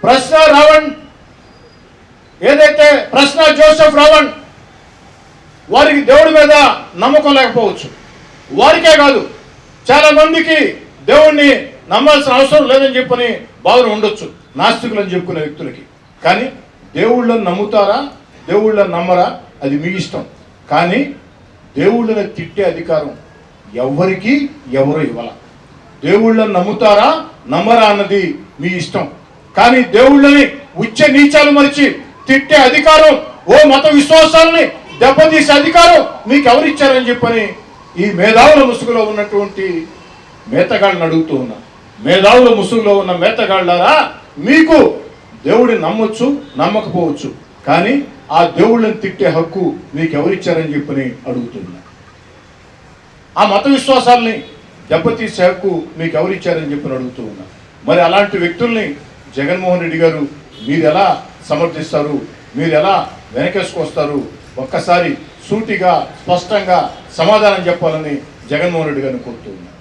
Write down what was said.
ప్రశ్న రావణ్ ఏదైతే ప్రశ్న జోసెఫ్ రావణ్ వారికి దేవుడి మీద నమ్మకం లేకపోవచ్చు. వారికే కాదు, చాలా మందికి దేవుణ్ణి నమ్మాల్సిన అవసరం లేదని చెప్పని భావన ఉండొచ్చు నాస్తికులు అని చెప్పుకునే వ్యక్తులకి. కానీ దేవుళ్ళని నమ్ముతారా, దేవుళ్ళని నమ్మరా, అది మీ ఇష్టం. కానీ దేవుళ్ళని తిట్టే అధికారం ఎవరికి ఎవరు ఇవ్వాల. దేవుళ్ళని నమ్ముతారా నమ్మరా అన్నది మీ ఇష్టం. కానీ దేవుళ్ళని ఉచ్చ నీచాలు మరిచి తిట్టే అధికారం, ఓ మత విశ్వాసాలని దెబ్బతీసే అధికారం మీకు ఎవరిచ్చారని చెప్పని ఈ మేధావుల ముసుగులో ఉన్నటువంటి మేతగాళ్ళని అడుగుతూ ఉన్నా. మేధావుల ముసుగులో ఉన్న మేతగాళ్ళారా, మీకు దేవుడిని నమ్మొచ్చు నమ్మకపోవచ్చు, కానీ ఆ దేవుళ్ళని తిట్టే హక్కు మీకు ఎవరిచ్చారని చెప్పని అడుగుతున్నా. ఆ మత విశ్వాసాలని దెబ్బతీసే హక్కు మీకు ఎవరిచ్చారని చెప్పని అడుగుతూ ఉన్నా. మరి అలాంటి వ్యక్తుల్ని జగన్మోహన్ రెడ్డి గారు మీరు ఎలా సమర్థిస్తారు, మీరు ఎలా వెనకేసుకొస్తారు? ఒక్కసారి సూటిగా స్పష్టంగా సమాధానం చెప్పాలని జగన్మోహన్ రెడ్డి గారిని కోరుతూ ఉన్నారు.